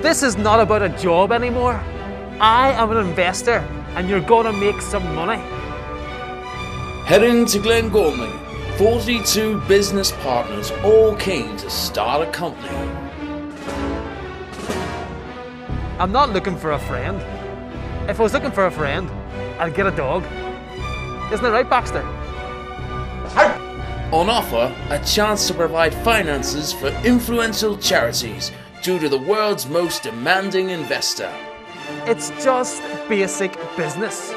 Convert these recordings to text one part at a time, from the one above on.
This is not about a job anymore. I am an investor and you're gonna make some money. Heading to Glengormley, 42 business partners all keen to start a company. I'm not looking for a friend. If I was looking for a friend, I'd get a dog. Isn't it right, Baxter? On offer, a chance to provide finances for influential charities due to the world's most demanding investor. It's just basic business.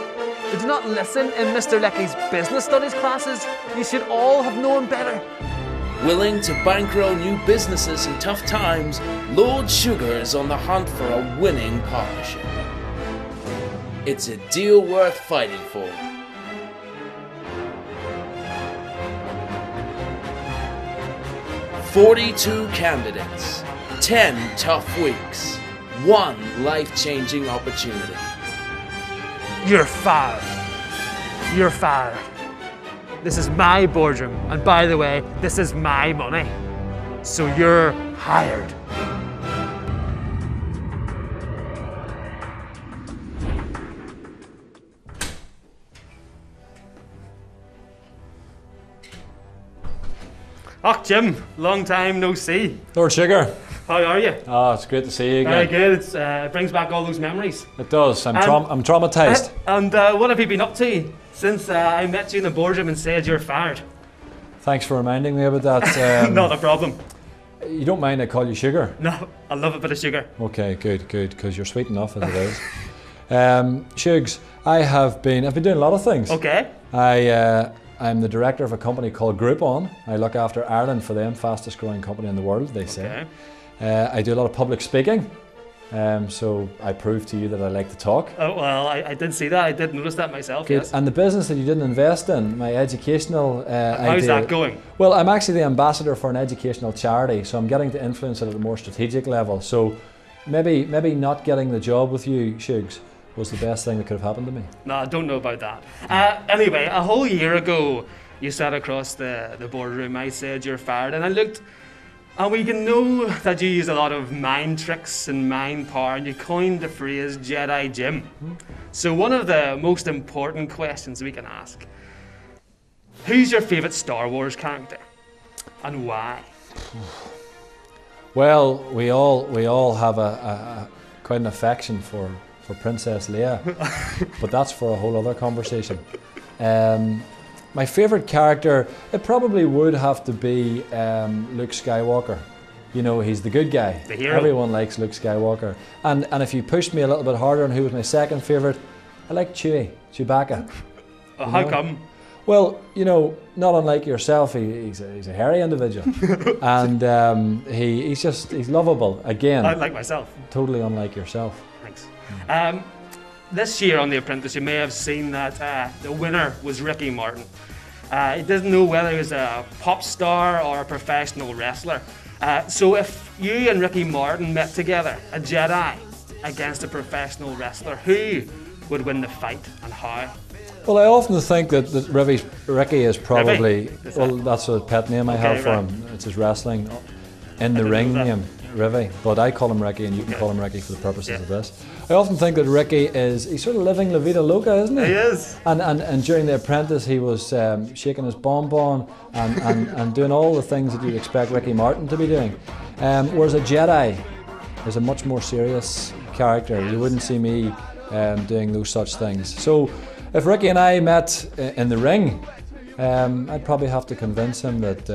Did you not listen in Mr. Lecky's business studies classes? You should all have known better. Willing to bankroll new businesses in tough times, Lord Sugar is on the hunt for a winning partnership. It's a deal worth fighting for. "42 candidates, 10 tough weeks, 1 life-changing opportunity." You're fired. You're fired. This is my boardroom, and by the way, this is my money. So you're hired. Oh, Jim, long time no see. Lord Sugar. How are you? Oh, it's great to see you again. Very good. It brings back all those memories. It does. I'm traumatized. And what have you been up to since I met you in the boardroom and said you're fired? Thanks for reminding me about that. Not a problem. You don't mind I call you Sugar? No, I love a bit of sugar. Okay, good, because you're sweet enough as it is. Shugs, I've been doing a lot of things. Okay. I'm the director of a company called Groupon. I look after Ireland for them, fastest growing company in the world, they say. Okay. I do a lot of public speaking, so I prove to you that I like to talk. Oh, well, I did see that. I did notice that myself, Good. yes. And the business that you didn't invest in, my educational How's that going? Well, I'm actually the ambassador for an educational charity, so I'm getting to influence it at a more strategic level. So maybe not getting the job with you, Shugs, was the best thing that could have happened to me. No, I don't know about that. Anyway, a whole year ago, you sat across the boardroom. I said you're fired, and I looked, and we can know that you use a lot of mind tricks and mind power, and you coined the phrase Jedi Jim. So one of the most important questions we can ask: who's your favourite Star Wars character, and why? Well, we all have a quite an affection for Princess Leia, but that's for a whole other conversation. My favourite character, it probably would have to be Luke Skywalker. You know, he's the good guy. The hero. Everyone likes Luke Skywalker. And if you pushed me a little bit harder on who was my second favourite, I like Chewbacca. How come? Well, you know, not unlike yourself, he's a hairy individual, and he's lovable. Again, Like myself. Totally unlike yourself. Thanks. This year on The Apprentice, you may have seen that the winner was Ricky Martin. He didn't know whether he was a pop star or a professional wrestler. So if you and Ricky Martin met together, a Jedi against a professional wrestler, who would win the fight and how? Well, I often think that Ricky is probably, Rivy? well, that's a pet name I have for him. It's his wrestling in the ring name, Rivy. But I call him Ricky, and you can call him Ricky for the purposes of this. I often think that Ricky he's sort of living La Vida Loca, isn't he? He is. And during The Apprentice, he was shaking his bonbon and doing all the things that you'd expect Ricky Martin to be doing. Whereas a Jedi is a much more serious character. You wouldn't see me doing those such things. So if Ricky and I met in the ring, I'd probably have to convince him that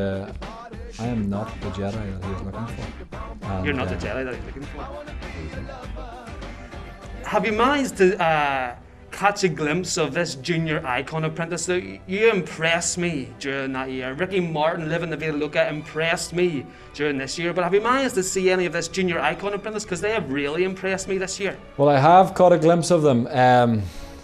I am not the Jedi that he was looking for. And, You're not the Jedi that he's looking for. Have you managed to catch a glimpse of this junior icon apprentice? So you impressed me during that year. Ricky Martin living La Vida Loca impressed me during this year. But have you managed to see any of this junior icon apprentice? Because they have really impressed me this year. Well, I have caught a glimpse of them.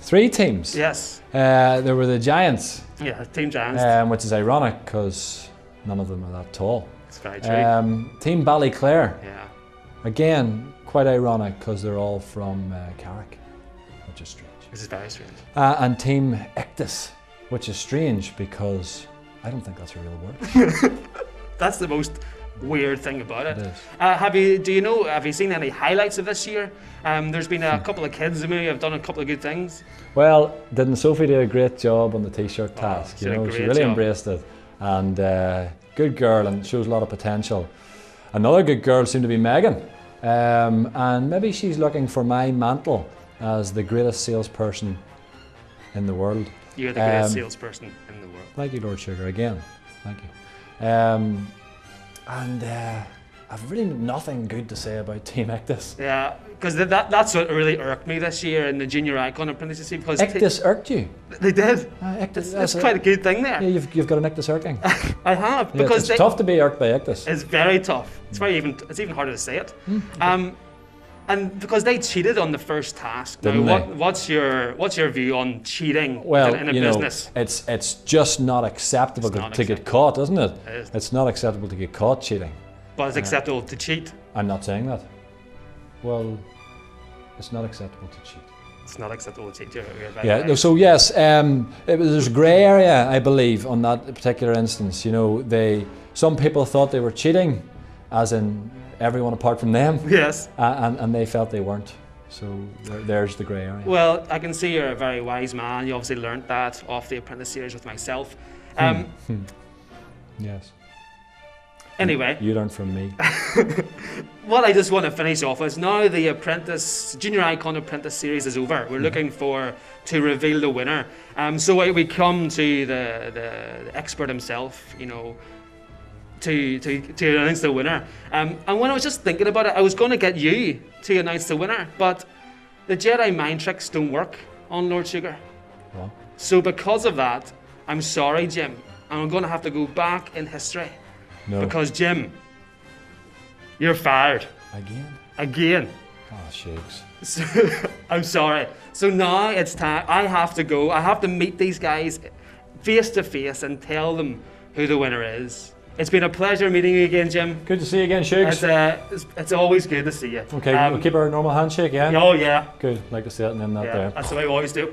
3 teams. Yes. There were the Giants. Yeah, Team Giants. Which is ironic because none of them are that tall. It's very true. Team Ballyclare. Yeah. Again, quite ironic because they're all from Carrick, which is strange. This is very strange. And Team Ictus, which is strange because I don't think that's a real word. That's the most weird thing about it. It is. Have you seen any highlights of this year? There's been a couple of kids who have done a couple of good things. Well, didn't Sophie do a great job on the t-shirt Oh, task? she did a She great really job. embraced it, and good girl, and shows a lot of potential. Another good girl seemed to be Megan, and maybe she's looking for my mantle as the greatest salesperson in the world. You're the greatest salesperson in the world. Thank you, Lord Sugar, again. Thank you. I've really nothing good to say about Team Ictus. Yeah, because that's what really irked me this year in the junior icon apprenticeship. Because Ictus irked you? they did. Ictus, That's quite a good thing there. Yeah, you've got an Ictus irking. I have, Yeah, because it's tough to be irked by Ictus. It's very tough. It's even harder to say it. And because they cheated on the first task. Didn't Now, they? what's your view on cheating Well, in a you know, business? it's just not acceptable It's not to get acceptable. caught, isn't it? It is. It's not acceptable to get caught cheating. But it's acceptable to cheat. I'm not saying that. Well, it's not acceptable to cheat. It's not acceptable to cheat. You're very Yeah. right. No, so yes, there's a grey area, I believe, on that particular instance. You know, some people thought they were cheating, as in everyone apart from them, Yes. and they felt they weren't. So there's the grey area. Well, I can see you're a very wise man. You obviously learnt that off the Apprentice series with myself. Yes. Anyway, You learned from me. what I just want to finish off is now the Apprentice Junior Icon Apprentice series is over. We're looking to reveal the winner. So we come to the expert himself, you know, to announce the winner. And when I was just thinking about it, I was going to get you to announce the winner, but the Jedi mind tricks don't work on Lord Sugar. Well, So because of that, I'm sorry, Jim. I'm going to have to go back in history. no. Because, Jim, you're fired. Again. Oh, shakes. So, I'm sorry. So now it's time. I have to go. I have to meet these guys face to face and tell them who the winner is. It's been a pleasure meeting you again, Jim. Good to see you again, Shakes. It's always good to see you. Okay, we'll keep our normal handshake, yeah? Oh, yeah. Good, like to see it and then that Yeah, there. that's the way we always do.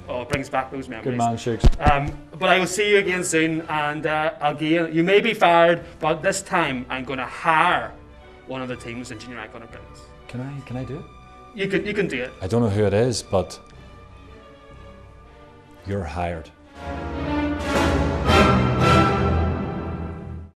Oh, it brings back those memories. Good man, Shakes. But I will see you again soon, and again, you may be fired, but this time I'm going to hire one of the teams in Junior Icon Apprentice. Can I do it? You can do it. I don't know who it is, but you're hired.